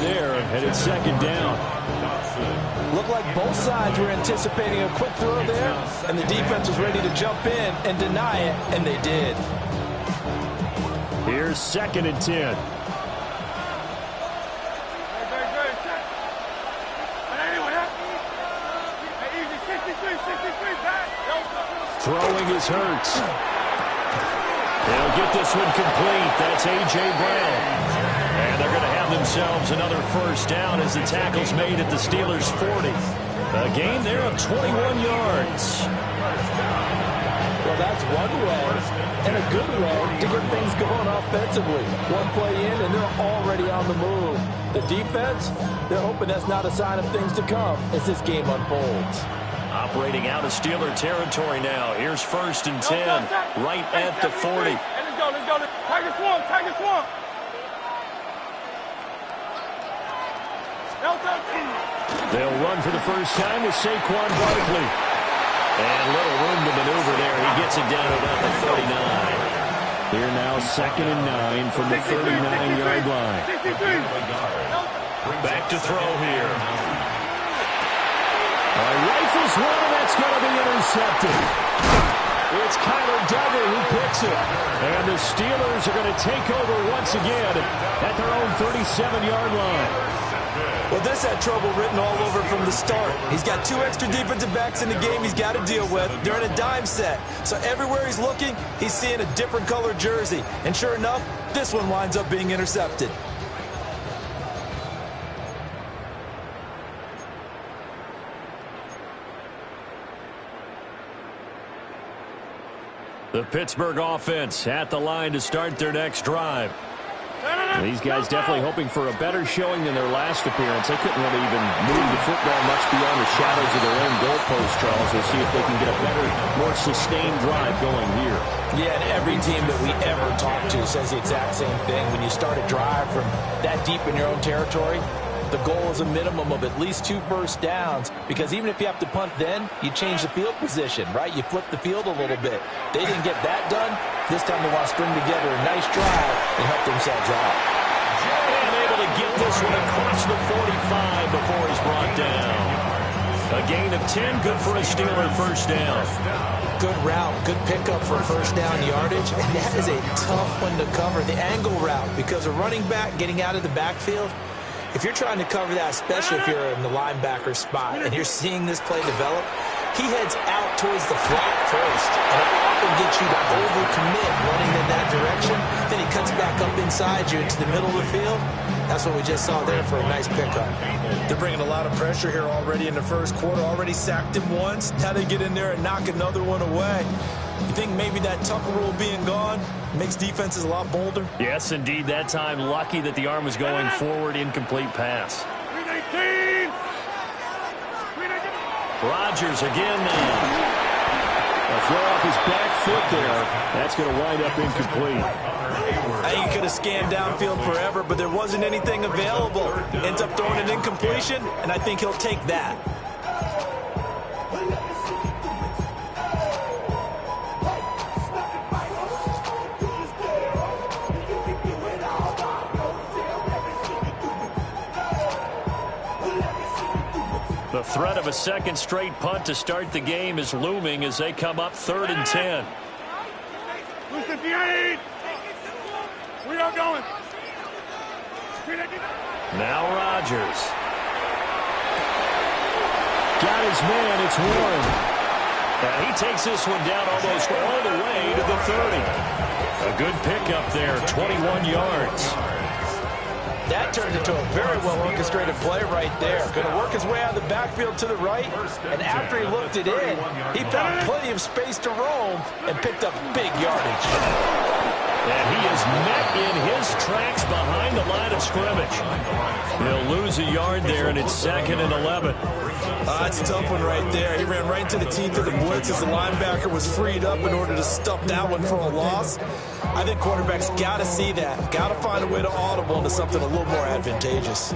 there, and it's second down. Looked like both sides were anticipating a quick throw there, and the defense was ready to jump in and deny it, and they did. Here's second and 10. Throwing is Hurts. They'll get this one complete. That's A.J. Brown. And they're going to have themselves another first down as the tackle's made at the Steelers' 40. A gain there of 21 yards. Well, that's one way, and a good way, to get things going offensively. One play in, and they're already on the move. The defense, they're hoping that's not a sign of things to come as this game unfolds. Operating out of Steeler territory now. Here's first and 10, right at the 40. Let's go. Tiger swamp. They'll run for the first time with Saquon Barkley. And little room to maneuver there. He gets it down about the 39. Here now, second and 9 from the 39-yard line. Back to throw here. Rifles one, and that's going to be intercepted. It's Kyler Duggar who picks it. And the Steelers are going to take over once again at their own 37-yard line. Well, this had trouble written all over from the start. He's got 2 extra defensive backs in the game he's got to deal with. They're in a dime set. So everywhere he's looking, he's seeing a different color jersey. And sure enough, this one winds up being intercepted. The Pittsburgh offense at the line to start their next drive. These guys definitely hoping for a better showing than their last appearance. They couldn't really even move the football much beyond the shadows of their own goalpost, Charles. We'll see if they can get a better, more sustained drive going here. Yeah, and every team that we ever talk to says the exact same thing. When you start a drive from that deep in your own territory, the goal is a minimum of at least 2 first downs, because even if you have to punt then, you change the field position, right? You flip the field a little bit. They didn't get that done. This time they want to string together a nice drive and help themselves out. And able to get this one across the 45 before he's brought down. A gain of 10, good for a Steeler first down. Good route, good pickup for first down yardage, and that is a tough one to cover, the angle route, because a running back getting out of the backfield, if you're trying to cover that, especially if you're in the linebacker spot and you're seeing this play develop, he heads out towards the flat first, and it often gets you to overcommit running in that direction. Then he cuts back up inside you into the middle of the field. That's what we just saw there for a nice pickup. They're bringing a lot of pressure here already in the first quarter. Already sacked him once. Now they get in there and knock another one away. You think maybe that Tucker rule being gone makes defenses a lot bolder? Yes, indeed. That time, lucky that the arm was going forward, incomplete pass. 319. Rodgers again now. A throw off his back foot there. That's going to wind up incomplete. I think he could have scanned downfield forever, but there wasn't anything available. Ends up throwing an incompletion, and I think he'll take that. The threat of a second straight punt to start the game is looming as they come up 3rd and 10. We are going. Now Rodgers. Got his man, it's Warren. And he takes this one down almost all the way to the 30. A good pickup there, 21 yards. That turned into a very well-orchestrated play right there. Going to work his way out of the backfield to the right, and after he looked it in, he found plenty of space to roam and picked up big yardage. And he is met in his tracks behind the line of scrimmage. He'll lose a yard there, and it's 2nd and 11. That's a tough one right there. He ran right into the teeth of the blitz as the linebacker was freed up in order to stuff that one for a loss. I think quarterbacks got to see that. Got to find a way to audible into something a little more advantageous.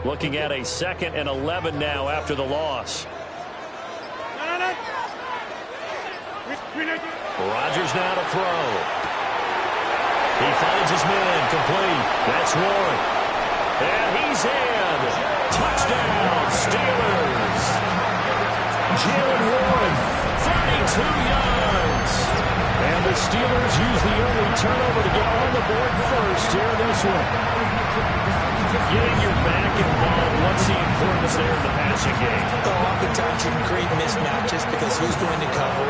Looking at a 2nd and 11 now after the loss. Rodgers now to throw. He finds his man, complete. That's Warren. And he's in. Touchdown, Steelers. Jalen Warren, 32 yards. And the Steelers use the early turnover to get on the board first here in this one. Getting your back involved, what's the importance there in the passing game? Well, oftentimes you can create mismatches because who's going to cover,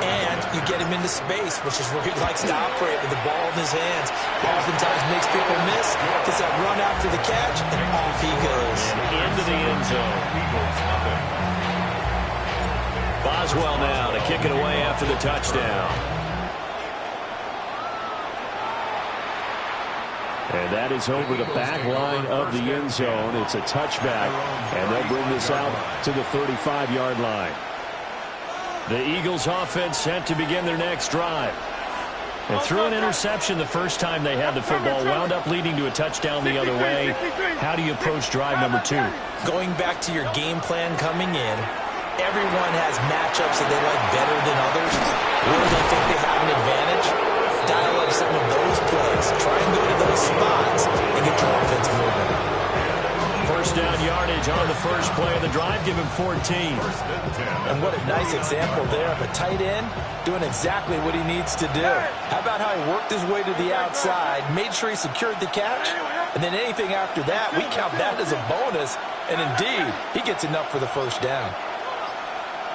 and you get him into space, which is where he likes to operate with the ball in his hands. Oftentimes makes people miss, gets that run after the catch, and off he goes. And into the end zone. Boswell now to kick it away after the touchdown. And that is over the back line of the end zone. It's a touchback, and they'll bring this out to the 35-yard line. The Eagles offense set to begin their next drive. And threw an interception the first time they had the football, wound up leading to a touchdown the other way. How do you approach drive number 2? Going back to your game plan coming in, everyone has matchups that they like better than others. Where they think they have an advantage, dial up some of those plays. Try and go to those spots and get your offense moving. First down yardage on the first play of the drive, give him 14. And what a nice example there of a tight end doing exactly what he needs to do. How about how he worked his way to the outside, made sure he secured the catch, and then anything after that, we count that as a bonus. And indeed, he gets enough for the first down.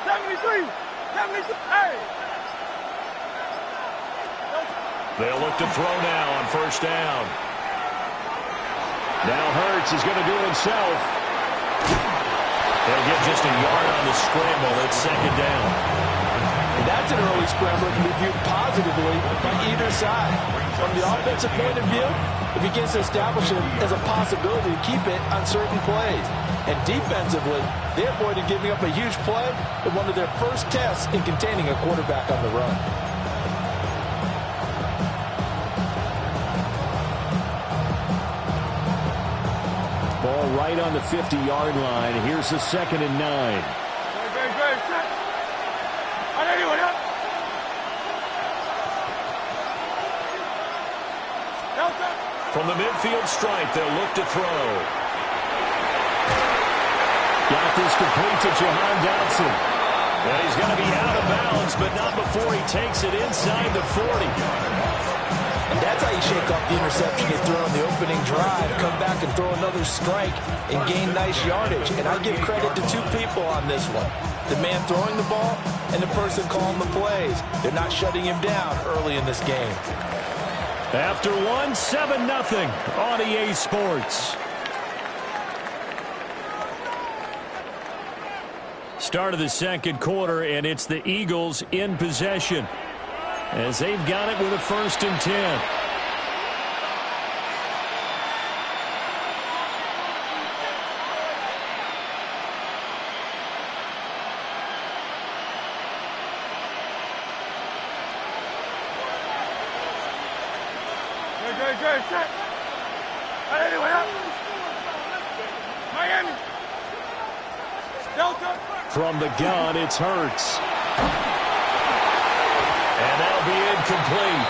73! 73! Hey! They'll look to throw now on first down. Now Hurts is going to do it himself. They'll get just a yard on the scramble. It's second down. And that's an early scramble that can be viewed positively by either side. From the offensive point of view, it begins to establish it as a possibility to keep it on certain plays. And defensively, they avoided giving up a huge play in one of their first tests in containing a quarterback on the run. Ball right on the 50-yard line. Here's the 2nd and 9. From the midfield stripe, they'll look to throw. Got this complete to Jahan Dotson. And he's going to be out of bounds, but not before he takes it inside the 40. And that's how you shake off the interception you throw on the opening drive. Come back and throw another strike and gain nice yardage. And I give credit to 2 people on this one. The man throwing the ball and the person calling the plays. They're not shutting him down early in this game. After 7-0 on EA Sports. Start of the second quarter, and it's the Eagles in possession as they've got it with a 1st and 10. Good, set. Anyway, up. Miami. Delta. From the gun, it's Hurts. And that'll be incomplete.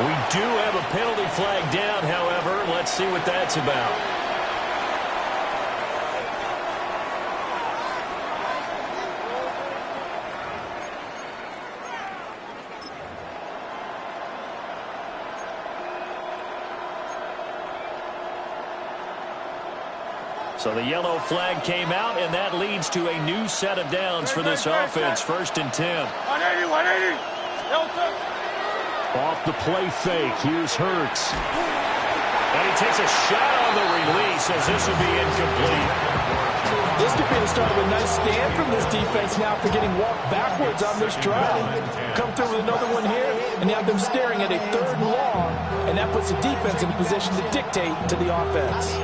We do have a penalty flag down, however. Let's see what that's about. So the yellow flag came out, and that leads to a new set of downs for this offense. 1st and 10. 180, 180. Delta. Off the play fake. Here's Hurts. And he takes a shot on the release as this will be incomplete. This could be the start of a nice stand from this defense now for getting walked backwards on this drive. Come through with another one here, and you have them staring at a 3rd and long, and that puts the defense in a position to dictate to the offense.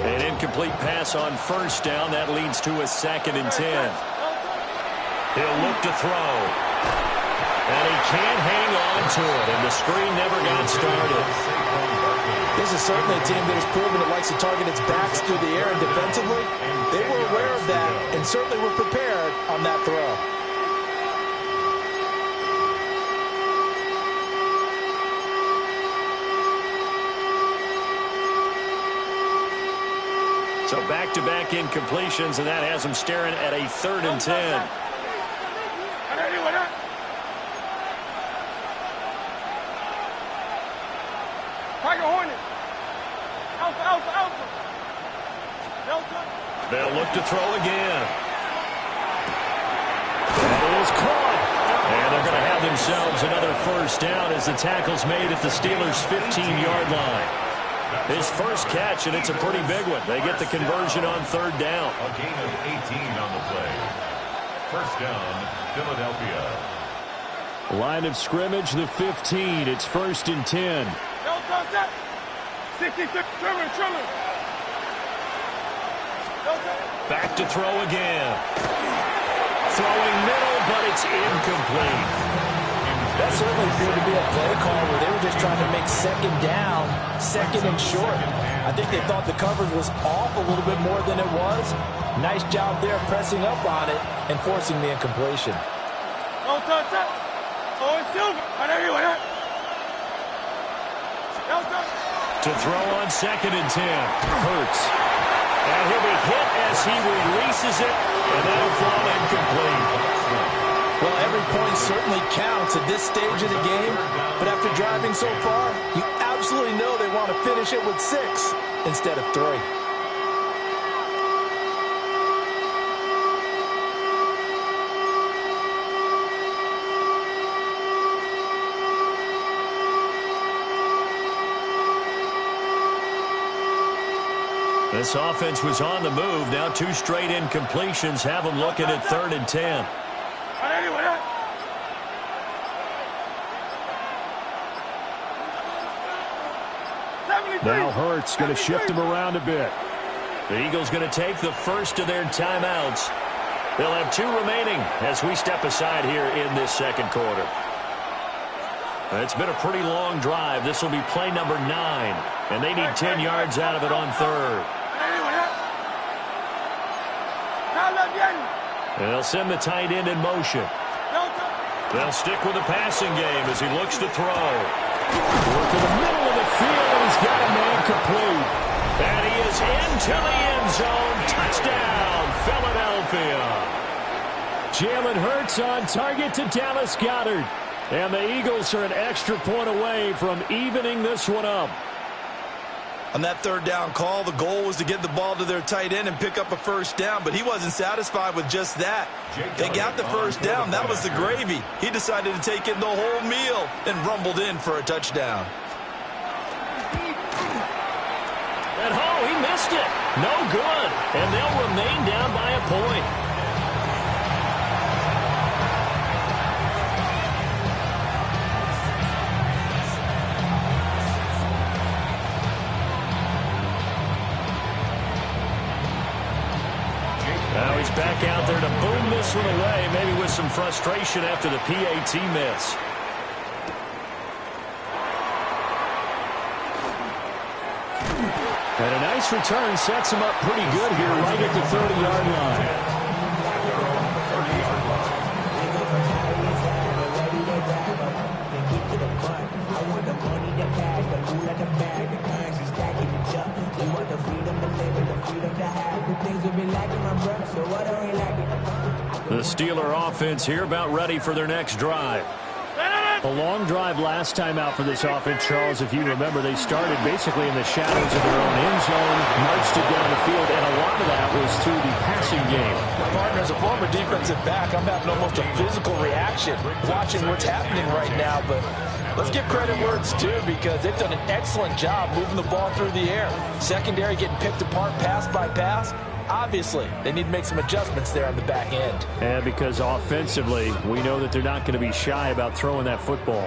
An incomplete pass on first down. That leads to a 2nd and 10. He'll look to throw. And he can't hang on to it, and the screen never got started. This is certainly a team that has proven it likes to target its back certainly were prepared on that throw. So back-to-back incompletions, and that has them staring at a 3rd and 10. They'll look to throw again. That is caught. And they're going to have themselves another first down as the tackle's made at the Steelers' 15-yard line. His first catch, and it's a pretty big one. They get the conversion on 3rd down. A gain of 18 on the play. First down, Philadelphia. Line of scrimmage, the 15. It's 1st and 10. 66, Trimmer. Back to throw again. Throwing middle, but it's incomplete. That certainly appeared to be a play call where they were just trying to make 2nd down, 2nd and short. I think they thought the coverage was off a little bit more than it was. Nice job there pressing up on it and forcing the incompletion. Don't touch that. Oh, it's still. To throw on 2nd and 10. Hurts. And he'll be hit as he releases it, and that'll fall incomplete. Well, every point certainly counts at this stage of the game, but after driving so far, you absolutely know they want to finish it with 6 instead of 3. This offense was on the move. Now 2 straight incompletions have them looking at 3rd and 10. Now Hurts going to shift him around a bit. The Eagles going to take the first of their timeouts. They'll have 2 remaining as we step aside here in this 2nd quarter. It's been a pretty long drive. This will be play number 9, and they need 10 yards out of it on 3rd. And they'll send the tight end in motion. They'll stick with the passing game as he looks to throw. Work in the middle of the field, and he's got a man complete. And he is into the end zone. Touchdown, Philadelphia. Jalen Hurts on target to Dallas Goedert. And the Eagles are an extra point away from evening this one up. On that 3rd down call, the goal was to get the ball to their tight end and pick up a first down, but he wasn't satisfied with just that. They got the first down. That was the gravy. He decided to take in the whole meal and rumbled in for a touchdown. And he missed it. No good. And they'll remain down by a point. Now he's back out there to boom this one away, maybe with some frustration after the PAT miss. And a nice return sets him up pretty good here right at the 30-yard line. The Steeler offense here about ready for their next drive. A long drive last time out for this offense, Charles. If you remember, they started basically in the shadows of their own end zone, marched it down the field, and a lot of that was through the passing game. My partner, as a former defensive back, I'm having almost a physical reaction watching what's happening right now, but let's give credit where it's due because they've done an excellent job moving the ball through the air. Secondary getting picked apart pass by pass. Obviously, they need to make some adjustments there on the back end. And because offensively, we know that they're not going to be shy about throwing that football.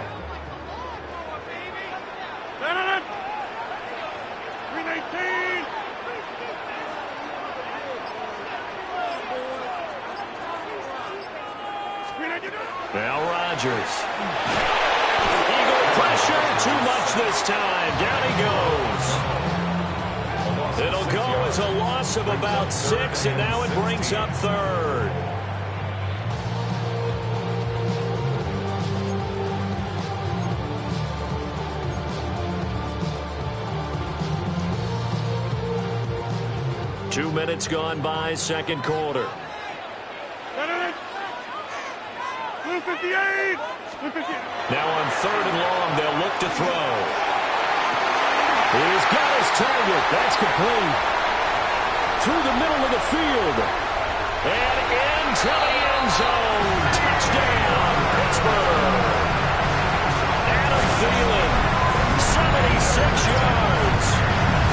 Now Rodgers. Eagle pressure, too much this time. Down he goes. It'll go as It's a loss of about 6, and now it brings up third. Two minutes gone by, second quarter. 258. Now on third and long, they'll look to throw. He's got his target. That's complete. Through the middle of the field. And into the end zone. Touchdown, Pittsburgh. Adam Thielen, 76 yards.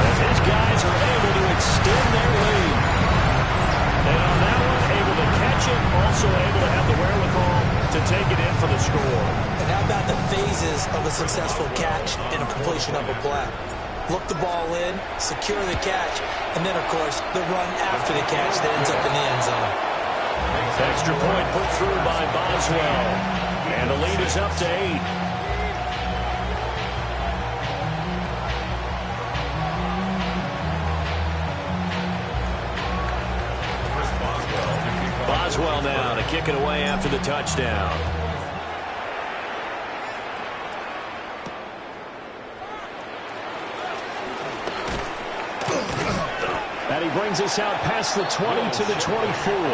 As his guys are able to extend their lead. And on that one, able to catch it, also able to have the wherewithal to take it in for the score. And how about the phases of a successful catch and a completion of a play? Look the ball in, secure the catch, and then, of course, the run after the catch that ends up in the end zone. Extra point put through by Boswell. And the lead is up to 8. Boswell now to kick it away after the touchdown. And he brings us out past the 20 to the 24. The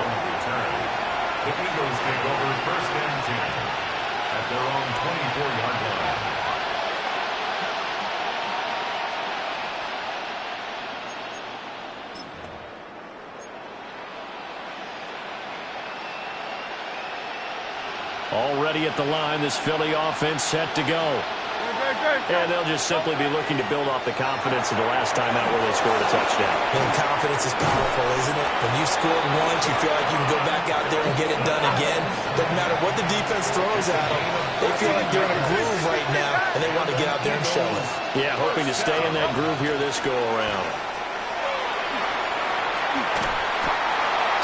Eagles take over first and 10 at their own 24-yard line. Already at the line, this Philly offense set to go. And they'll just simply be looking to build off the confidence of the last time out where they scored a touchdown. And confidence is powerful, isn't it? When you scored once, you feel like you can go back out there and get it done again. Doesn't matter what the defense throws at them. They feel like they're in a groove right now, and they want to get out there and show it. Yeah, hoping to stay in that groove here this go-around.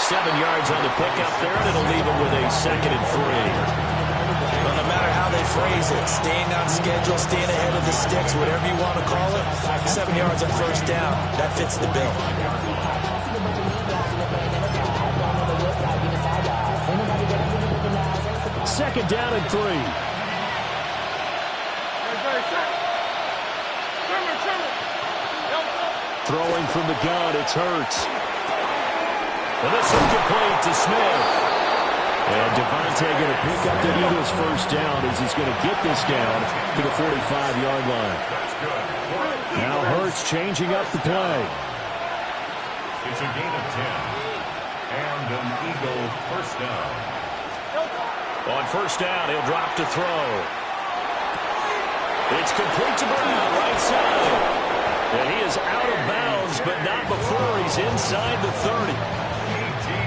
7 yards on the pickup there, and it'll leave them with a 2nd and 3. Well, no matter how they phrase it, staying on schedule, staying ahead of the sticks, whatever you want to call it, 7 yards on first down, that fits the bill. Second down and 3. Throwing from the gun, it's Hurts. And this is complete to Smith. And Devontae going to pick up the Eagles' first down as he's going to get this down to the 45-yard line. Now Hurts changing up the play. It's a gain of 10. And an Eagle first down. On first down, he'll drop to throw. It's complete to Brown, right side. And he is out of bounds, but not before he's inside the 30.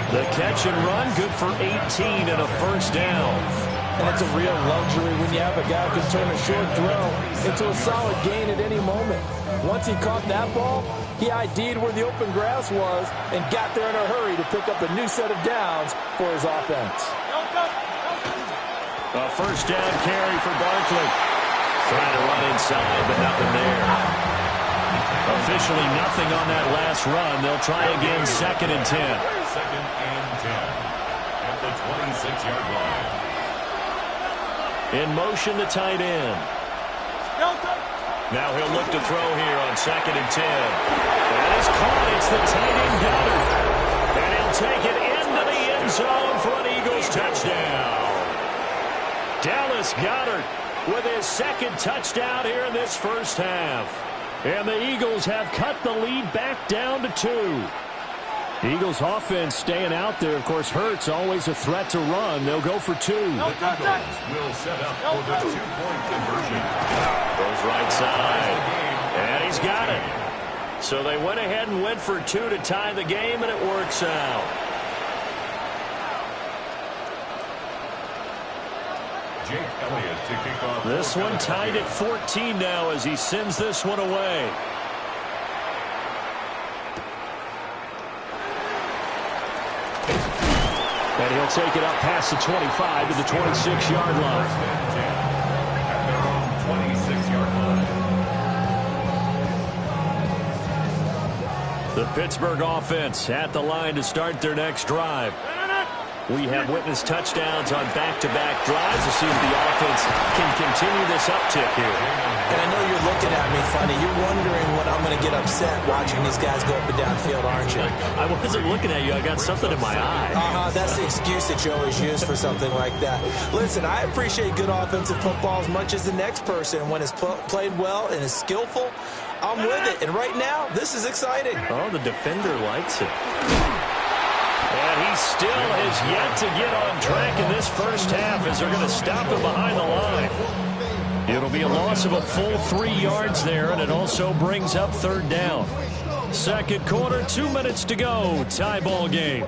The catch and run, good for 18 and a first down. And it's a real luxury when you have a guy who can turn a short throw into a solid gain at any moment. Once he caught that ball, he ID'd where the open grass was and got there in a hurry to pick up a new set of downs for his offense. A first down carry for Barkley. Trying to run inside, but nothing there. Officially nothing on that last run. They'll try again, 2nd and 10. 2nd and 10 at the 26-yard line. In motion, the tight end. Now he'll look to throw here on 2nd and 10. That is caught. It's the tight end Goddard. And he'll take it into the end zone for an Eagles touchdown. Dallas Goedert with his 2nd touchdown here in this first half. And the Eagles have cut the lead back down to 2. The Eagles offense staying out there. Of course, Hurts always a threat to run. They'll go for 2. The Eagles will set up for the 2-point conversion. Goes right side. And he's got it. So they went ahead and went for 2 to tie the game, and it works out. Jake Elliott to kick off. This one tied at 14 now as he sends this one away. And he'll take it up past the 25 to the 26-yard line. At their own 26-yard line. The Pittsburgh offense at the line to start their next drive. We have witnessed touchdowns on back-to-back drives to see if the offense can continue this uptick here. And I know you're looking at me funny. You're wondering when I'm going to get upset watching these guys go up and down field, aren't you? I wasn't looking at you. I got something in my eye. That's the excuse that you always use for something like that. Listen, I appreciate good offensive football as much as the next person. When it's played well and is skillful, I'm with it. And right now, this is exciting. Oh, the defender likes it. And he still has yet to get on track in this first half as they're going to stop him behind the line. It'll be a loss of a full 3 yards there, and it also brings up third down. Second quarter, 2 minutes to go. Tie ball game.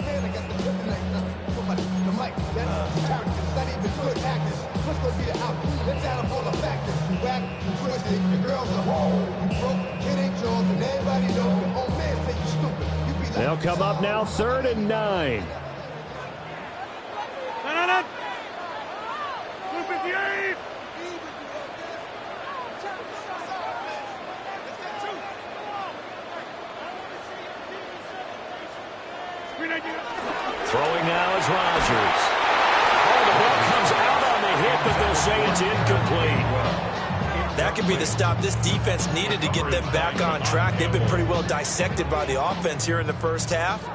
They'll come up now, 3rd and 9. Throwing now is Rodgers. Oh, the ball comes out on the hit, but they'll say it's incomplete. That could be the stop this defense needed to get them back on track. They've been pretty well dissected by the offense here in the first half.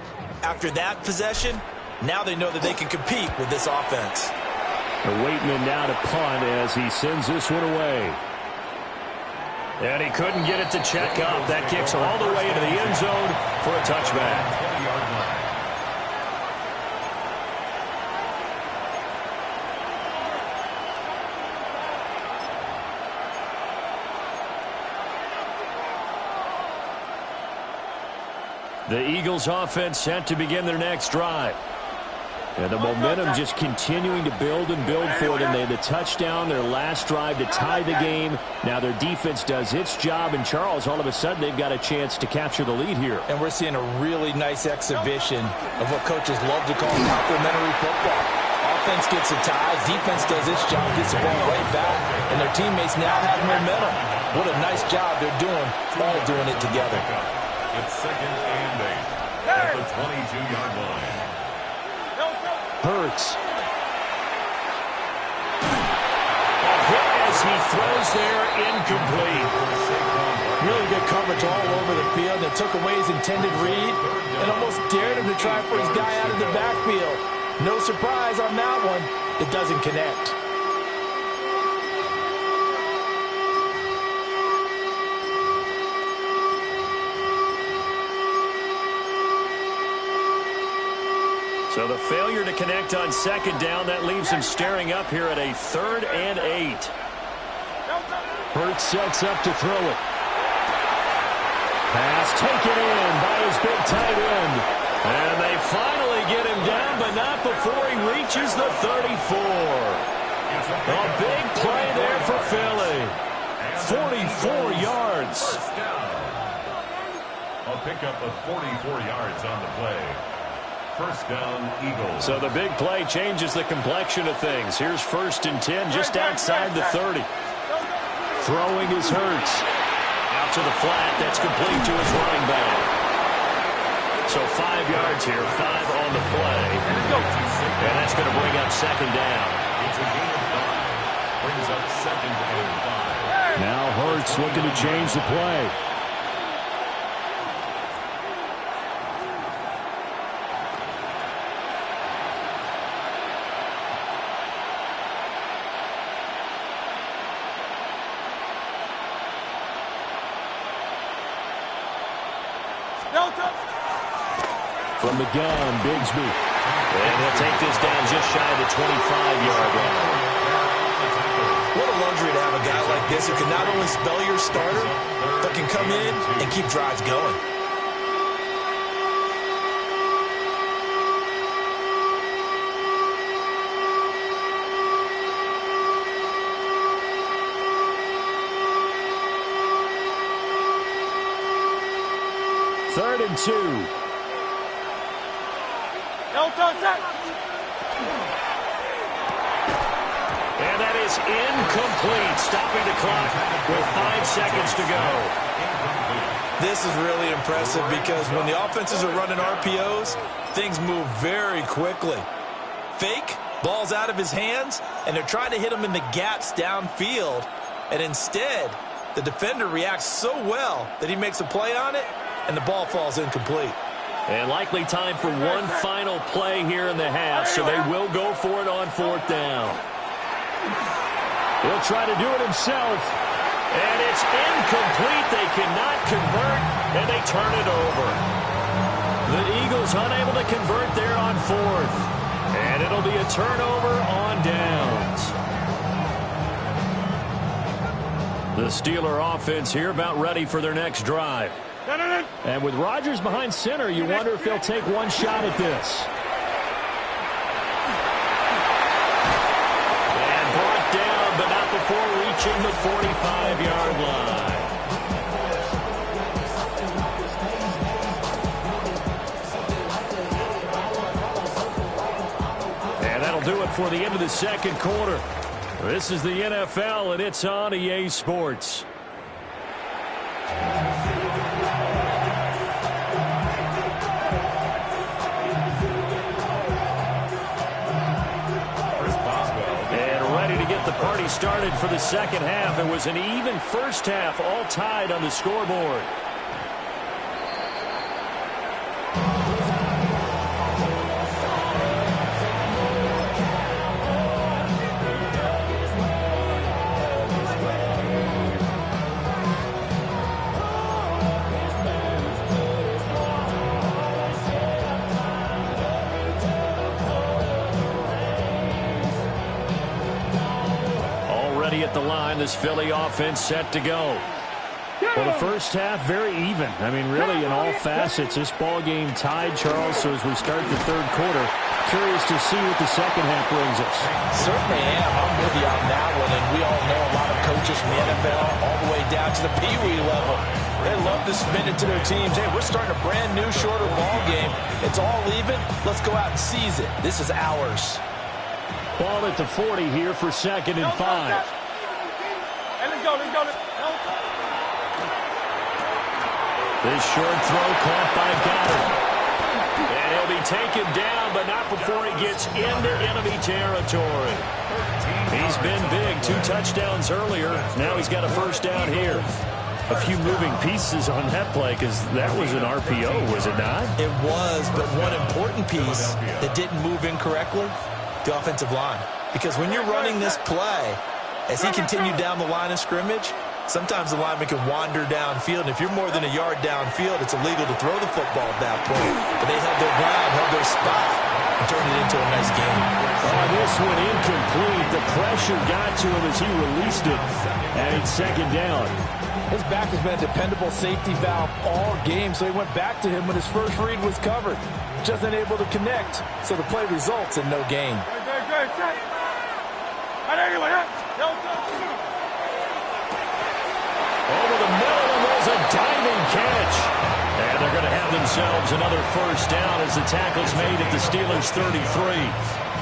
After that possession, now they know that they can compete with this offense. They're waiting him now to punt as he sends this one away. And he couldn't get it to check up. That kicks all the way into the end zone for a touchback. The Eagles offense set to begin their next drive. And the momentum just continuing to build and build for them. They had the touchdown, their last drive to tie the game. Now their defense does its job. And Charles, all of a sudden, they've got a chance to capture the lead here. And we're seeing a really nice exhibition of what coaches love to call complementary football. Offense gets a tie, defense does its job, gets the ball right back, and their teammates now have momentum. What a nice job they're doing, all doing it together. It's 2nd and 8 at the 22-yard line. Hurts. A hit as he throws there, incomplete. Really good coverage all over the field. They took away his intended read and almost dared him to try for his guy out of the backfield. No surprise on that one. It doesn't connect. So the failure to connect on 2nd down, that leaves him staring up here at a 3rd and 8. Hurts sets up to throw it. Pass taken in by his big tight end. And they finally get him down, but not before he reaches the 34. A big play there for Philly. 44 yards. A pickup of 44 yards on the play. First down, Eagles. So the big play changes the complexion of things. Here's 1st and 10 just outside the 30. Throwing is Hurts. Out to the flat. That's complete to his running back. So 5 yards here, 5 on the play. And that's going to bring up 2nd down. It's a gain of 5. Brings up 2nd and 5. Now Hurts looking to change the play. From the gun, Bigsby. And he'll take this down just shy of the 25-yard line. What a luxury to have a guy like this who can not only spell your starter, but can come in and keep drives going. Third and 2. And that is incomplete, stopping the clock with 5 seconds to go. This is really impressive because when the offenses are running RPOs, things move very quickly. Fake, ball's out of his hands, and they're trying to hit him in the gaps downfield. And instead, the defender reacts so well that he makes a play on it, and the ball falls incomplete. And likely time for one final play here in the half, so they will go for it on 4th down. He'll try to do it himself, and it's incomplete. They cannot convert, and they turn it over. The Eagles unable to convert there on 4th, and it'll be a turnover on downs. The Steeler offense here about ready for their next drive. And with Rodgers behind center, you wonder if they'll take one shot at this. And brought down, but not before reaching the 45-yard line. And that'll do it for the end of the second quarter. This is the NFL, and it's on EA Sports. The party started for the second half. It was an even first half, all tied on the scoreboard. At the line, this Philly offense set to go. Well, the first half, very even. I mean, really, in all facets, this ball game tied, Charles. So as we start the third quarter, curious to see what the second half brings us. Certainly am. I'm with you on that one. And we all know a lot of coaches from the NFL all the way down to the Pee-wee level. They love to spin it to their teams. Hey, we're starting a brand new, shorter ball game. It's all even. Let's go out and seize it. This is ours. Ball at the 40 here for 2nd and 5. This short throw caught by Goddard. And he'll be taken down, but not before he gets into enemy territory. He's been big, 2 touchdowns earlier. Now he's got a first down here. A few moving pieces on that play because that was an RPO, was it not? It was, but one important piece that didn't move incorrectly, the offensive line. Because when you're running this play, as he continued down the line of scrimmage, sometimes the lineman can wander downfield, and if you're more than a yard downfield, it's illegal to throw the football at that point. But they held their ground, held their spot, and turned it into a nice game. Oh, this one incomplete. The pressure got to him as he released it, and it's 2nd down. His back has been a dependable safety valve all game, so he went back to him when his first read was covered. Just unable to connect, so the play results in no gain. Over the middle, and there's a diving catch. And they're going to have themselves another first down as the tackle's made at the Steelers' 33.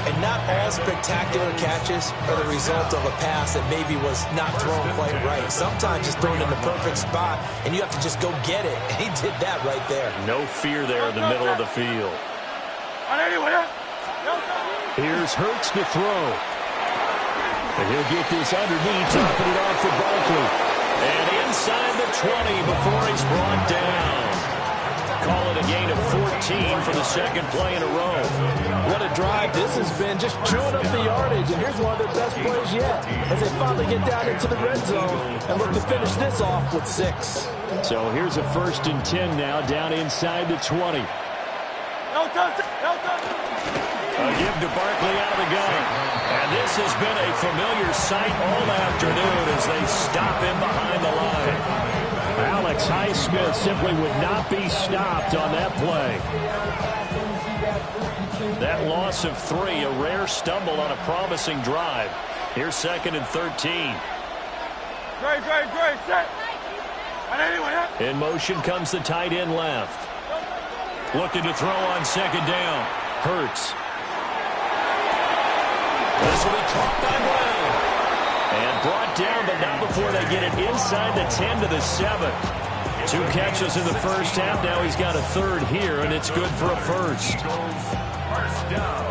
And not all spectacular catches are the result of a pass that maybe was not thrown quite right. Sometimes it's thrown in the perfect spot, and you have to just go get it. And he did that right there. No fear there in the middle of the field. Here's Hurts to throw. And he'll get this underneath, topping it off for Barkley. And inside the 20 before he's brought down. Call it a gain of 14 for the second play in a row. What a drive this has been, just chewing up the yardage. And here's one of their best plays yet as they finally get down into the red zone and look to finish this off with 6. So here's a 1st and 10 now down inside the 20. A give to Barkley out of the gun. And this has been a familiar sight all afternoon as they stop him behind the line. Alex Highsmith simply would not be stopped on that play. That loss of 3, a rare stumble on a promising drive. Here's 2nd and 13. In motion comes the tight end left. Looking to throw on 2nd down. Hurts. This will be caught by Brown. And brought down, but not before they get it inside the 10 to the 7. 2 catches in the first half. Now he's got a third here, and it's good for a first. First down.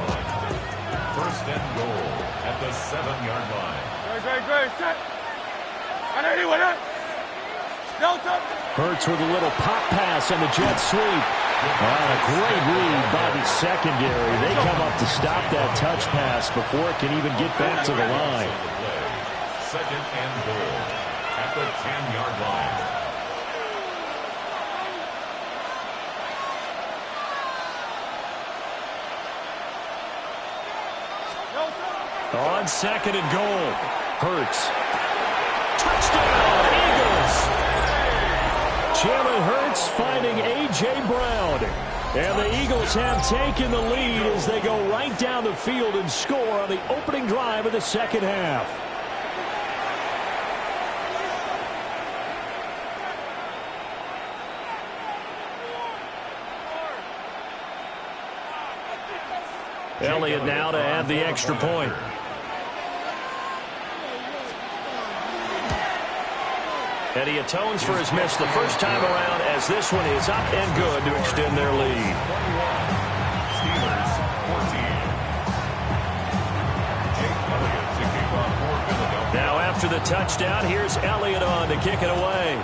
First and goal at the 7-yard line. Great. Set. Delta. Hurts with a little pop pass on the jet sweep. A great read by the secondary. They come up to stop that touch pass before it can even get back to the line. Second and goal at the 10-yard line. On second and goal, Hurts. Touchdown, Eagles! Jalen Hurts finding A.J. Brown. And the Eagles have taken the lead as they go right down the field and score on the opening drive of the second half. Elliott now to add the extra point. And he atones for his miss the first time around as this one is up and good to extend their lead. Steelers 14. Jake Elliott to kick off for Philadelphia. Now after the touchdown, here's Elliott on to kick it away.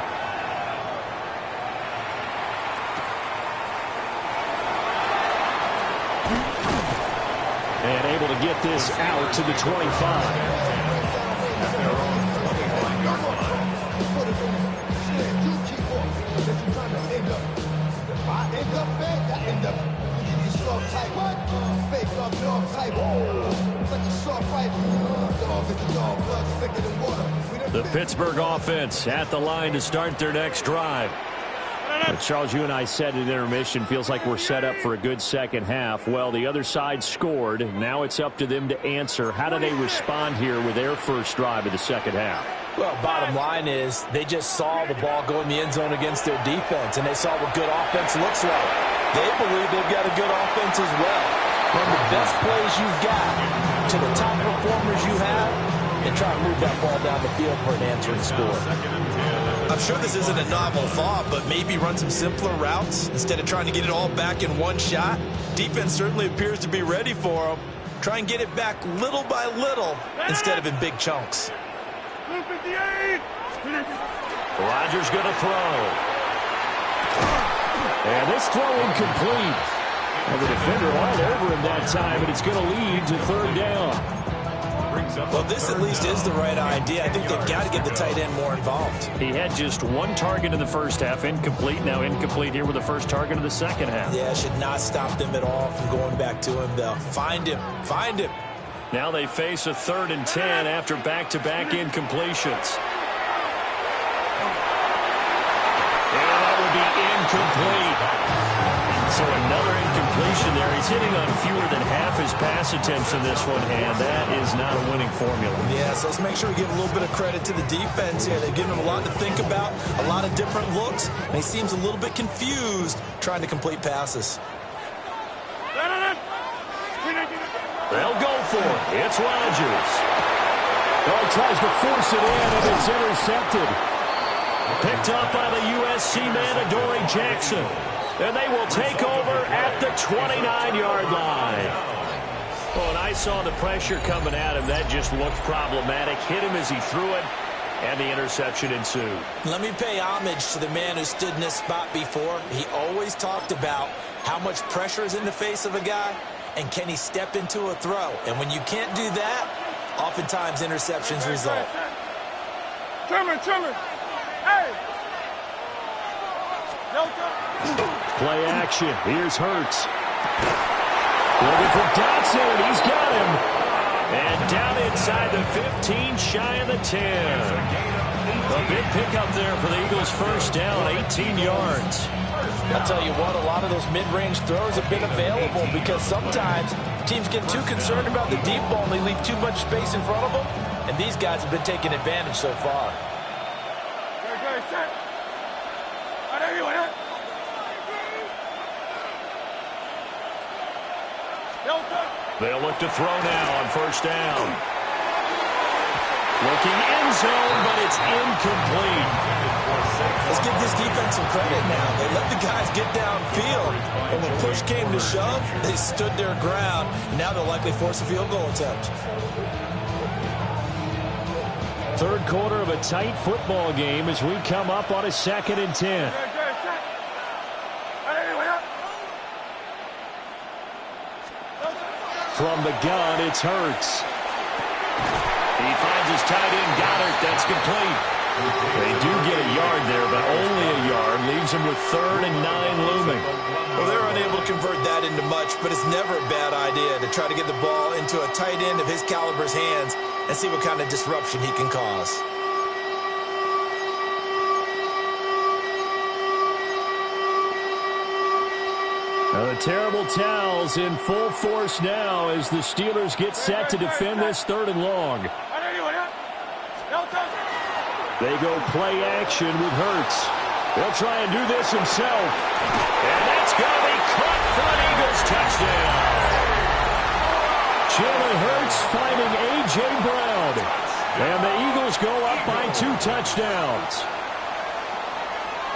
And able to get this out to the 25. The Pittsburgh offense at the line to start their next drive. Charles, you and I said at intermission, feels like we're set up for a good second half. Well, the other side scored. Now it's up to them to answer. How do they respond here with their first drive of the second half? Well, bottom line is they just saw the ball go in the end zone against their defense, and they saw what good offense looks like. They believe they've got a good offense as well. From the best plays you've got to the top performers you have, and try to move that ball down the field for an answering score. I'm sure this isn't a novel thought, but maybe run some simpler routes instead of trying to get it all back in one shot. Defense certainly appears to be ready for them. Try and get it back little by little instead of in big chunks. 258. Rodgers going to throw. And this throw incomplete. And the defender all over him that time, and it's going to lead to third down. Well, this at least is the right idea. I think they've got to get the tight end more involved. He had just one target in the first half, incomplete. Now incomplete here with the first target of the second half. Yeah, should not stop them at all from going back to him. They'll find him. Now they face a 3rd and 10 after back-to-back incompletions. And that would be incomplete. So another incompletion there. He's hitting on fewer than half his pass attempts in this one, and that is not a winning formula. Yes, let's make sure we give a little bit of credit to the defense here. They've given him a lot to think about, a lot of different looks, and he seems a little bit confused trying to complete passes. They'll go for it. It's Rodgers. Oh, he tries to force it in, and it's intercepted. Picked up by the USC man, Adoree Jackson. And they will take over at the 29-yard line. Well, when I saw the pressure coming at him, that just looked problematic. Hit him as he threw it, and the interception ensued. Let me pay homage to the man who stood in this spot before. He always talked about how much pressure is in the face of a guy, and can he step into a throw. And when you can't do that, oftentimes interceptions result. Trimmer. Hey! Play action. Here's Hurts. Looking for Dotson. He's got him. And down inside the 15, shy of the 10. A big pickup there for the Eagles' first down, 18 yards. I'll tell you what, a lot of those mid-range throws have been available because sometimes teams get too concerned about the deep ball and they leave too much space in front of them. And these guys have been taking advantage so far. They'll look to throw now on first down. Looking end zone, but it's incomplete. Let's give this defense some credit now. They let the guys get downfield, and when push came to shove, they stood their ground. And now they'll likely force a field goal attempt. Third quarter of a tight football game as we come up on a 2nd and 10. From the gun, it's Hurts. He finds his tight end, Goddard. That's complete. They do get a yard there, but only a yard. Leaves him with 3rd and 9 looming. Well, they're unable to convert that into much, but it's never a bad idea to try to get the ball into a tight end of his caliber's hands and see what kind of disruption he can cause. Now the terrible towels in full force now as the Steelers get set to defend this 3rd and long. They go play action with Hurts. He'll try and do this himself. And that's going to be caught for an Eagles touchdown. Jalen Hurts finding A.J. Brown. And the Eagles go up by 2 touchdowns.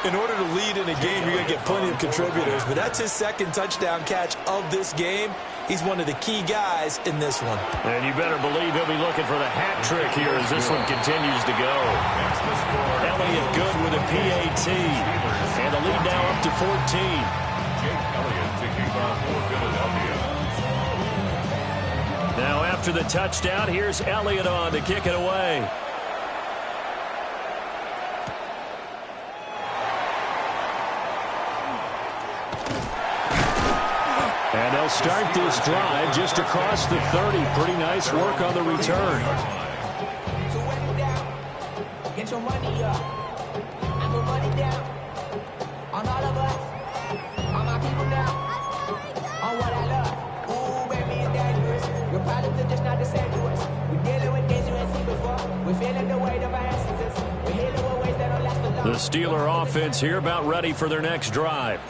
In order to lead in a game, you're going to get plenty of contributors, but that's his 2nd touchdown catch of this game. He's one of the key guys in this one. And you better believe he'll be looking for the hat trick here as this one continues to go. Elliott good with a PAT. And the lead now up to 14. Jake Elliott to kick off for Philadelphia. Now after the touchdown, here's Elliott on to kick it away. And they'll start this drive just across the 30. Pretty nice work on the return. So when you down, get your money up. I put money down on all of us, on my people now, on what I love. Ooh, baby, it's dangerous. Your problems are just not the same to us. We're dealing with things you ain't seen before. We're feeling the weight of our ancestors. We're healing with ways that don't last a long. The Steeler offense here about ready for their next drive.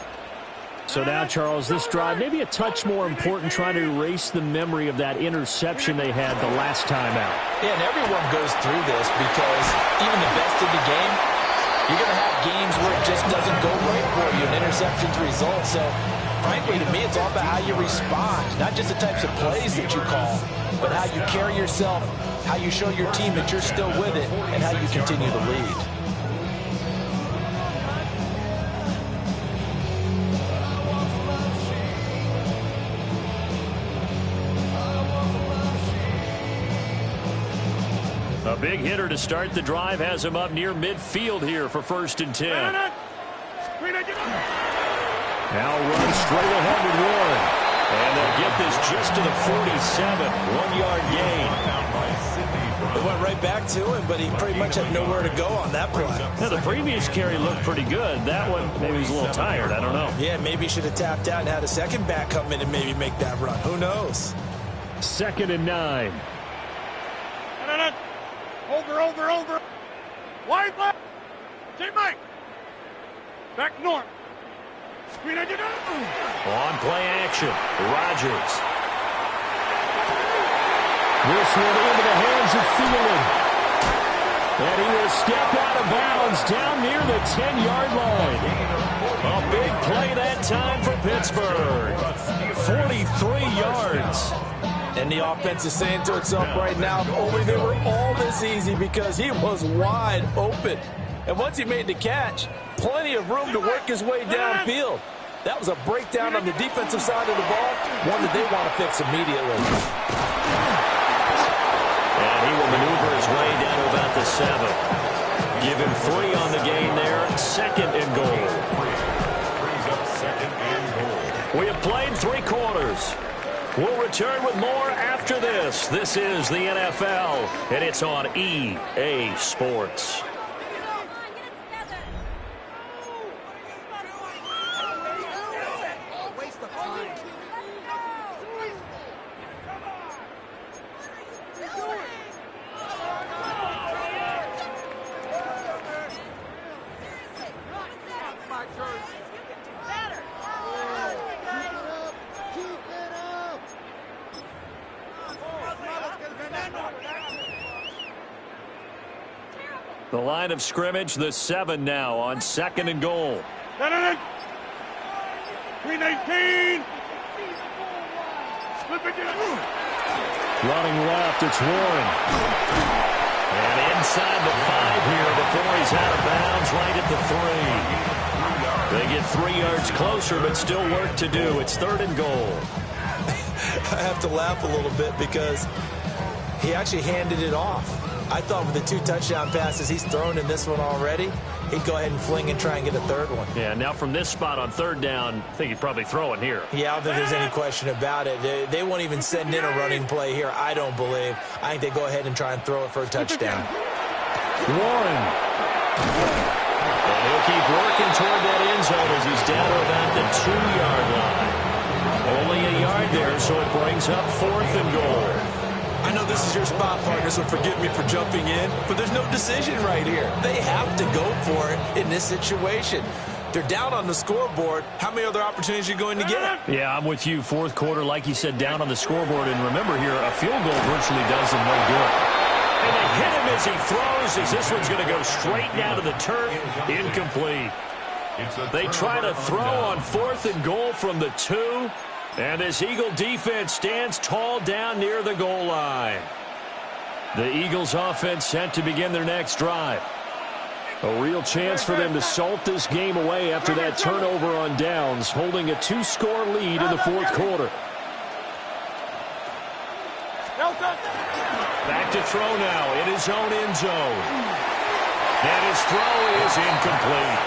So now, Charles, this drive maybe a touch more important, trying to erase the memory of that interception they had the last time out. Yeah, and everyone goes through this because even the best in the game, you're going to have games where it just doesn't go right for you, and interceptions result. So, frankly, to me, it's all about how you respond, not just the types of plays that you call, but how you carry yourself, how you show your team that you're still with it, and how you continue to lead. A big hitter to start the drive has him up near midfield here for 1st and 10. Now run straight ahead with Warren. And they'll get this just to the 47. 1-yard gain. It went right back to him, but he pretty much had nowhere to go on that play. Now, the previous carry looked pretty good. That one, maybe he's a little tired. I don't know. Yeah, maybe he should have tapped out and had a second back come in and maybe make that run. Who knows? 2nd and 9. Over. Wide left. J-Mike. Back north. Screen engine. On play action, Rodgers. This one into the hands of Thielen. And he will step out of bounds down near the 10-yard line. A big play that time for Pittsburgh. 43 yards. And the offense is saying to itself right now, if only they were all this easy, because he was wide open. And once he made the catch, plenty of room to work his way downfield. That was a breakdown on the defensive side of the ball, one that they want to fix immediately. And he will maneuver his way down to about the 7. Give him 3 on the gain there. 2nd and goal. We have played 3 quarters. We'll return with more after this. This is the NFL, and it's on EA Sports. The line of scrimmage, the 7 now on 2nd and goal. 319. Running left, it's Warren. And inside the 5 here before he's out of bounds right at the 3. They get 3 yards closer, but still work to do. It's 3rd and goal. I have to laugh a little bit because he actually handed it off. I thought with the 2 touchdown passes he's thrown in this one already, he'd go ahead and fling and try and get a 3rd one. Yeah, now from this spot on 3rd down, I think he'd probably throw it here. Yeah, I don't think there's any question about it. They won't even send in a running play here, I don't believe. I think they go ahead and try and throw it for a touchdown. Warren. And he'll keep working toward that end zone as he's down to about the 2-yard line. Only a yard there, so it brings up 4th and goal. I know this is your spot, partner, so forgive me for jumping in, but there's no decision right here. They have to go for it in this situation. They're down on the scoreboard. How many other opportunities are you going to get? Yeah, I'm with you. 4th quarter, like you said, down on the scoreboard. And remember here, a field goal virtually does them no good. And they hit him as he throws, as this one's going to go straight down to the turf. Incomplete. They try to throw on 4th and goal from the 2. And this Eagle defense stands tall down near the goal line. The Eagles offense set to begin their next drive. A real chance for them to salt this game away after that turnover on downs, holding a 2-score lead in the 4th quarter. Back to throw now in his own end zone. And his throw is incomplete.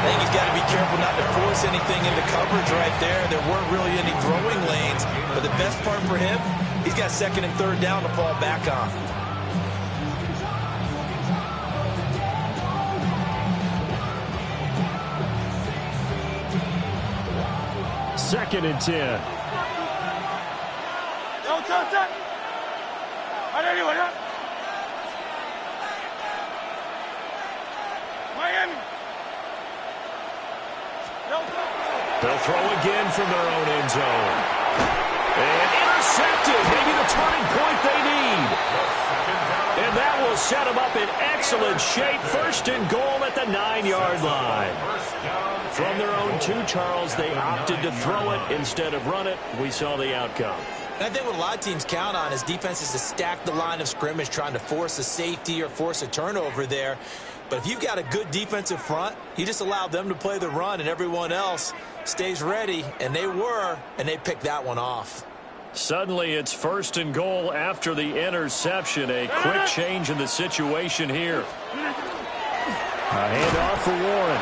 I think he's got to be careful not to force anything into coverage right there. There weren't really any throwing lanes, but the best part for him, he's got 2nd and 3rd down to fall back on. Second and 10. Miami. They'll throw again from their own end zone. And intercepted. Maybe the turning point they need. And that will set them up in excellent shape. 1st and goal at the 9-yard line. From their own 2, Charles, they opted to throw it instead of run it. We saw the outcome. And I think what a lot of teams count on is defenses to stack the line of scrimmage, trying to force a safety or force a turnover there. But if you've got a good defensive front, you just allow them to play the run and everyone else stays ready, and they were, and they picked that one off. Suddenly it's 1st and goal after the interception. A quick change in the situation here. A handoff for Warren.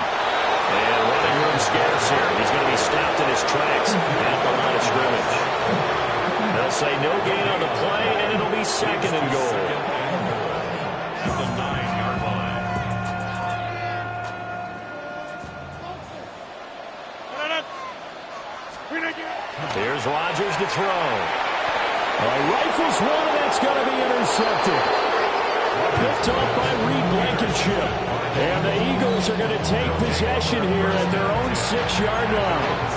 And running room scarce here. He's going to be stopped in his tracks at the line of scrimmage. They'll say no gain on the play, and it'll be 2nd and goal. At the 9-yard line. Here's Rodgers to throw. Rifles one, and that's going to be intercepted. Picked up by Reed Blankenship. And the Eagles are going to take possession here at their own 6-yard line.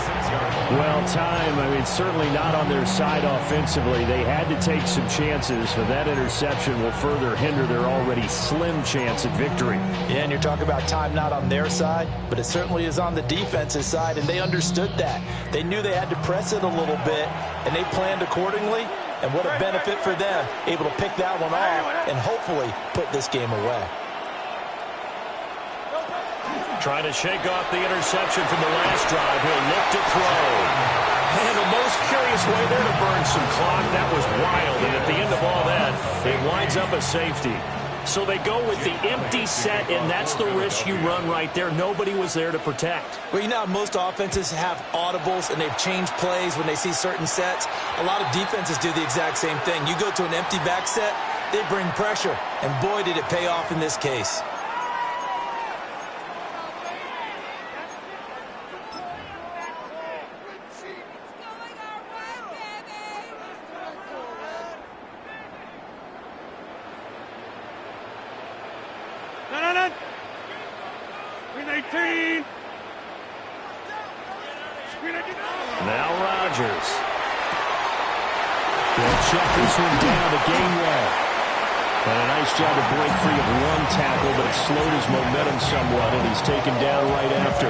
Well, time, certainly not on their side offensively. They had to take some chances, but that interception will further hinder their already slim chance at victory. Yeah, and you're talking about time not on their side, but it certainly is on the defensive side, and they understood that. They knew they had to press it a little bit, and they planned accordingly, and what a benefit for them, able to pick that one off and hopefully put this game away. Trying to shake off the interception from the last drive. He'll look to throw. And the most curious way there to burn some clock. That was wild. And at the end of all that, it winds up a safety. So they go with the empty set, and that's the risk you run right there. Nobody was there to protect. Well, you know how most offenses have audibles, and they've changed plays when they see certain sets. A lot of defenses do the exact same thing. You go to an empty back set, they bring pressure. And boy, did it pay off in this case. Now Rodgers. They'll check this one down to Gainwell. And a nice job to break free of one tackle, but it slowed his momentum somewhat, and he's taken down right after.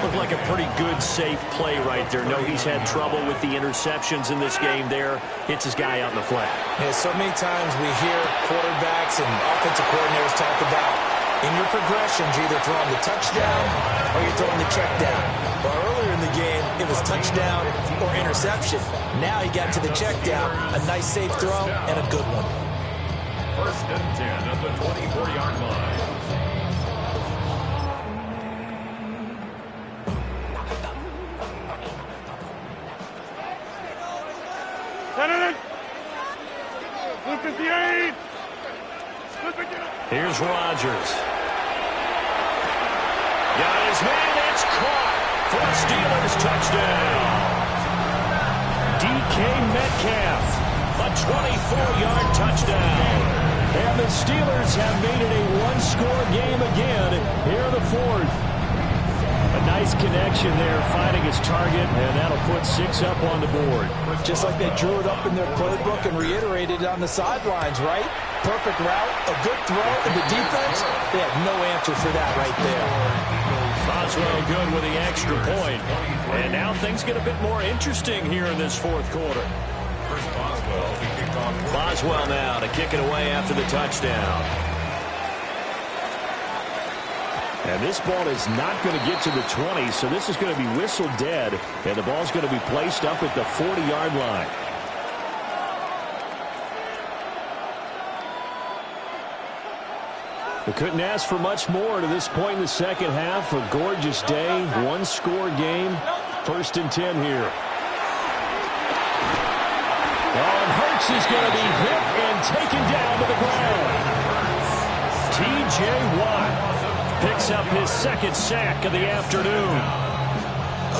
Looked like a pretty good, safe play right there. No, he's had trouble with the interceptions in this game there. Hits his guy out in the flat. Yeah, so many times we hear quarterbacks and offensive coordinators talk about in your progressions, you're either throwing the touchdown or you're throwing the check down. But earlier in the game, it was touchdown or interception. Now he got to the check down, a nice safe throw, and a good one. First and 10 at the 24-yard line. Here's Rodgers. Got his man, it's caught for a Steelers touchdown. DK Metcalf, a 24-yard touchdown. And the Steelers have made it a one-score game again here in the fourth. A nice connection there, finding his target, and that'll put 6 up on the board. Just like they drew it up in their playbook and reiterated it on the sidelines, right? Perfect route, a good throw, and the defense, they had no answer for that right there. Boswell good with the extra point. And now things get a bit more interesting here in this fourth quarter. Boswell now to kick it away after the touchdown. And this ball is not going to get to the 20, so this is going to be whistled dead, and the ball's going to be placed up at the 40-yard line. We couldn't ask for much more to this point in the second half. A gorgeous day, one-score game, 1st and 10 here. And Hurts is going to be hit and taken down to the ground. T.J. Watt picks up his second sack of the afternoon.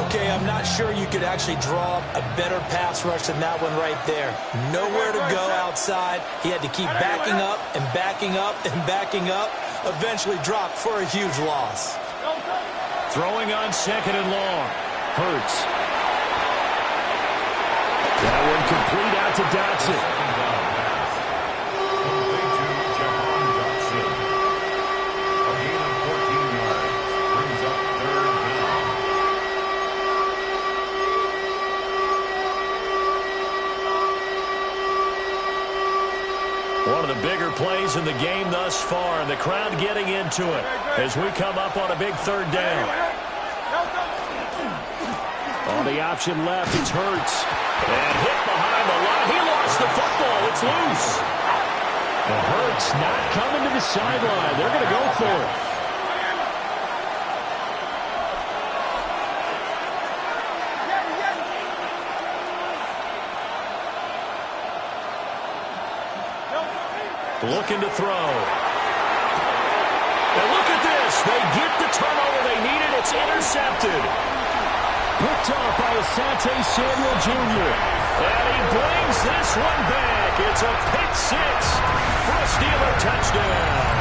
Okay, I'm not sure you could actually draw a better pass rush than that one right there. Nowhere to go outside. He had to keep backing up and backing up and backing up. Eventually dropped for a huge loss. Throwing on 2nd and long. Hurts. That one complete out to Dotson. One of the bigger plays in the game thus far, and the crowd getting into it as we come up on a big 3rd down. On the option left, it's Hurts. And hit behind the line. He lost the football. It's loose. And Hurts not coming to the sideline. They're going to go for it. Looking to throw. And look at this. They get the turnover they needed. It's intercepted. Picked off by Asante Samuel Jr. And he brings this one back. It's a pick 6 for a Steeler touchdown.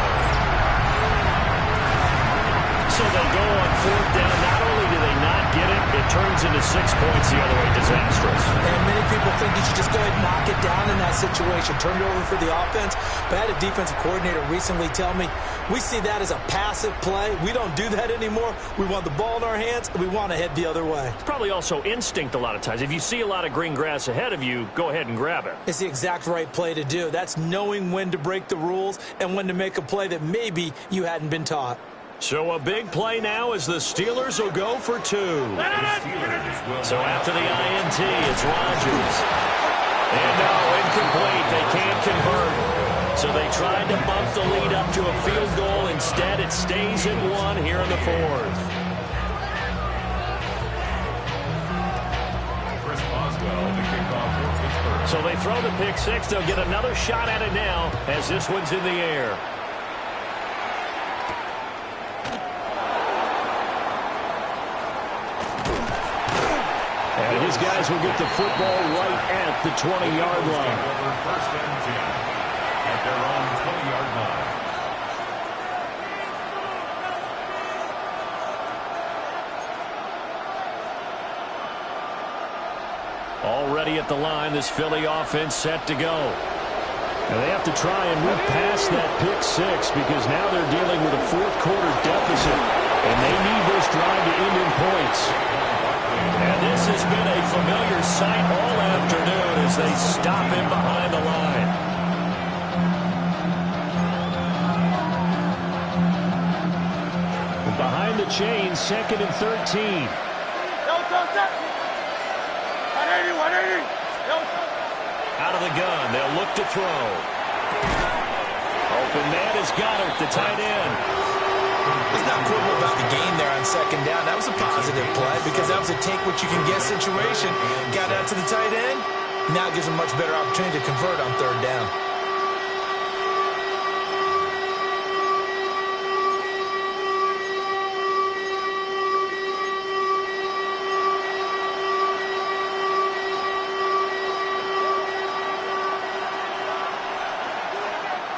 So they go on 4th down. Not only do they not get it, it turns into 6 points the other way. Disastrous. And many people think you should just go ahead and knock it down in that situation. Turn it over for the offense. But I had a defensive coordinator recently tell me, we see that as a passive play. We don't do that anymore. We want the ball in our hands, and we want to head the other way. It's probably also instinct a lot of times. If you see a lot of green grass ahead of you, go ahead and grab it. It's the exact right play to do. That's knowing when to break the rules and when to make a play that maybe you hadn't been taught. So a big play now as the Steelers will go for 2. So after the INT, it's Rodgers. And no, incomplete. They can't convert. So they tried to bump the lead up to a field goal. Instead, it stays at 1 here in the 4th. So they throw the pick 6. They'll get another shot at it now as this one's in the air. And his guys will get the football right at the 20-yard line. First and 10 at their own 20-yard line. Already at the line, this Philly offense set to go. And they have to try and move past that pick six because now they're dealing with a fourth quarter deficit. And they need this drive to end in points. And this has been a familiar sight all afternoon as they stop him behind the line. And behind the chains, 2nd and 13. Out of the gun, they'll look to throw. Open man is Goddard, the tight end. He's not quibble about the gain there on 2nd down. That was a positive play because that was a take-what-you-can-get situation. Got out to the tight end. Now it gives him a much better opportunity to convert on 3rd down.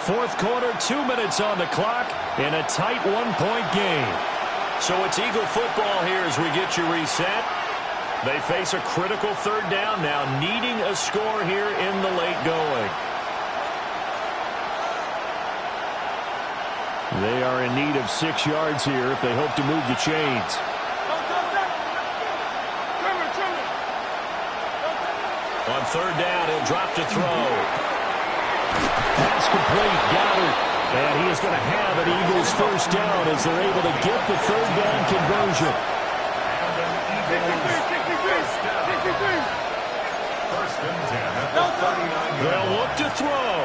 Fourth quarter, 2 minutes on the clock in a tight one-point game. So it's Eagle football here as we get you reset. They face a critical 3rd down now, needing a score here in the late going. They are in need of 6 yards here if they hope to move the chains. On 3rd down, he'll drop to throw. Pass complete, Goddard. And he is going to have an Eagles 1st down as they're able to get the 3rd down conversion. They'll look to throw.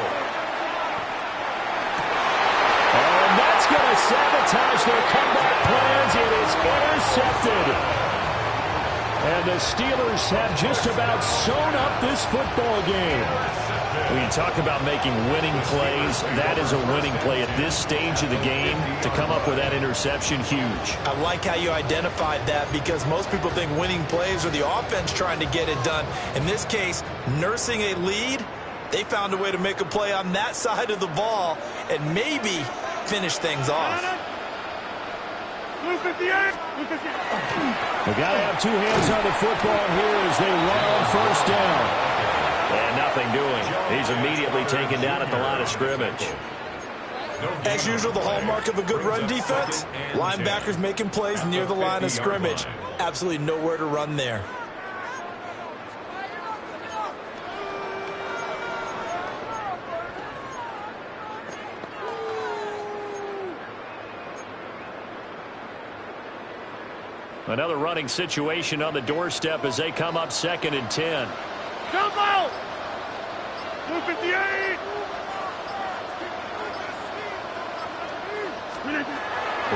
And that's going to sabotage their comeback plans. It is intercepted. And the Steelers have just about sewn up this football game. When you talk about making winning plays, that is a winning play at this stage of the game. To come up with that interception, huge. I like how you identified that because most people think winning plays are the offense trying to get it done. In this case, nursing a lead, they found a way to make a play on that side of the ball and maybe finish things off. We got to have 2 hands on the football here as they run on 1st down. And nothing doing. He's immediately taken down at the line of scrimmage. As usual, the hallmark of a good run defense, linebackers making plays near the line of scrimmage. Absolutely nowhere to run there. Another running situation on the doorstep as they come up 2nd and 10. Jump out! 258!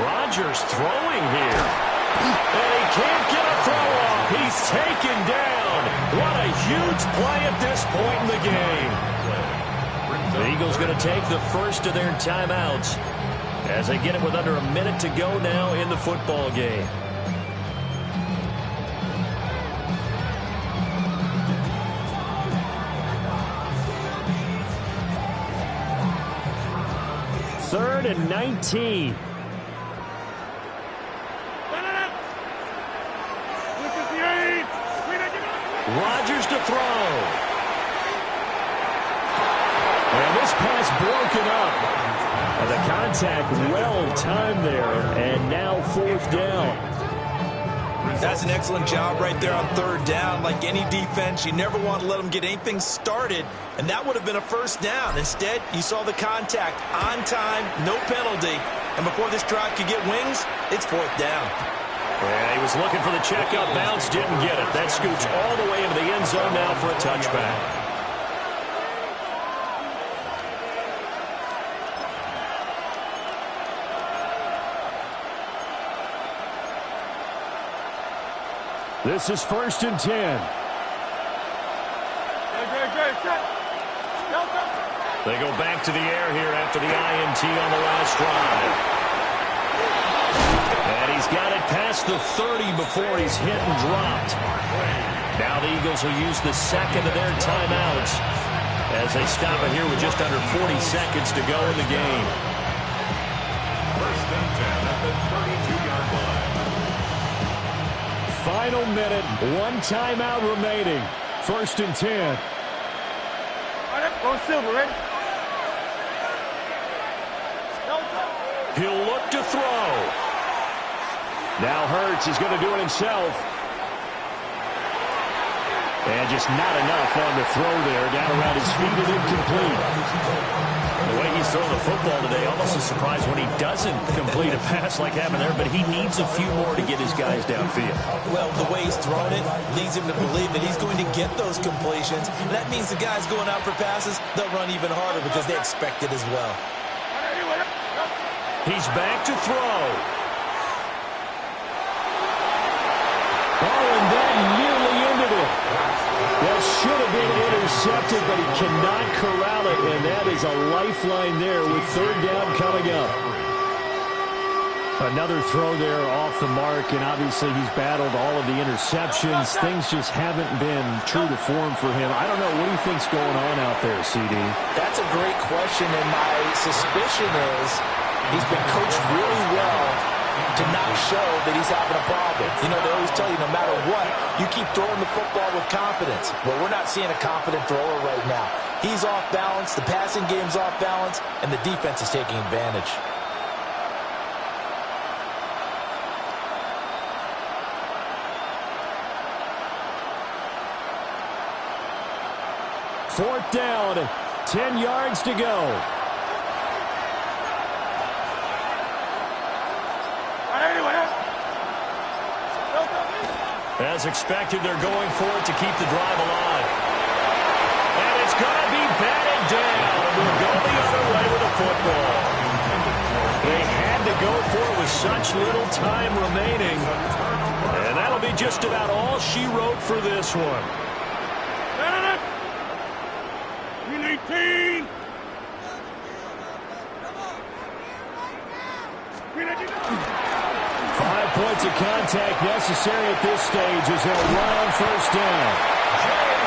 Rodgers throwing here. And he can't get a throw off. He's taken down. What a huge play at this point in the game. The Eagles going to take the first of their timeouts as they get it with under a minute to go now in the football game. Third and 19. Rodgers to throw. And this pass broken up. And the contact well timed there. And now 4th down. That's an excellent job right there on 3rd down. Like any defense, you never want to let them get anything started, and that would have been a 1st down. Instead, you saw the contact on time, no penalty, and before this drive could get wings, it's 4th down. Yeah, he was looking for the checkup bounce, didn't get it. That scoots all the way into the end zone now for a touchback. This is 1st and 10. They go back to the air here after the INT on the last drive. And he's got it past the 30 before he's hit and dropped. Now the Eagles will use the 2nd of their timeouts as they stop it here with just under 40 seconds to go in the game. 1st and 10 at the 32-yard line. Final minute, 1 timeout remaining. 1st and 10. Go Silver, ready? He'll look to throw. Now Hurts is going to do it himself. And just not enough on the throw there. Down around his feet and incomplete. The way he's throwing the football today, almost a surprise when he doesn't complete a pass like happened there, but he needs a few more to get his guys downfield. Well, the way he's thrown it leads him to believe that he's going to get those completions. And that means the guys going out for passes, they'll run even harder because they expect it as well. He's back to throw. Oh, and that nearly ended it. That should have been intercepted, but he cannot corral it, and that is a lifeline there with third down coming up. Another throw there off the mark, and obviously he's battled all of the interceptions. Things just haven't been true to form for him. I don't know. What do you think's going on out there, CD? That's a great question, and my suspicion is he's been coached really well to not show that he's having a problem. You know, they always tell you no matter what, you keep throwing the football with confidence. Well, we're not seeing a confident thrower right now. He's off balance, the passing game's off balance, and the defense is taking advantage. Fourth down, 10 yards to go. As expected, they're going for it to keep the drive alive. And it's going to be batted down. We'll go the other way with the football. They had to go for it with such little time remaining. And that'll be just about all she wrote for this one. 319. 5 points of contact necessary at this stage as they'll run on first down.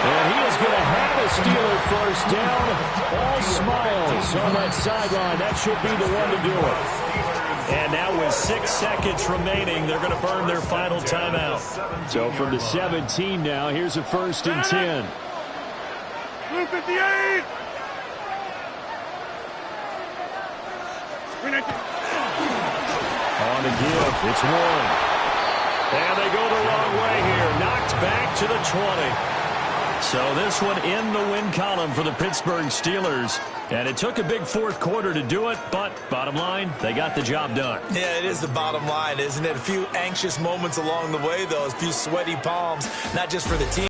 And he is going to have a Steeler first down. All smiles on that sideline. That should be the one to do it. And now with 6 seconds remaining, they're going to burn their final timeout. So from the 17 now, here's a 1st and 10. 258. 319. On the give, it's Warren. And they go the wrong way here. Knocked back to the 20. So this one in the win column for the Pittsburgh Steelers. And it took a big fourth quarter to do it, but bottom line, they got the job done. Yeah, it is the bottom line, isn't it? A few anxious moments along the way, though, a few sweaty palms, not just for the team.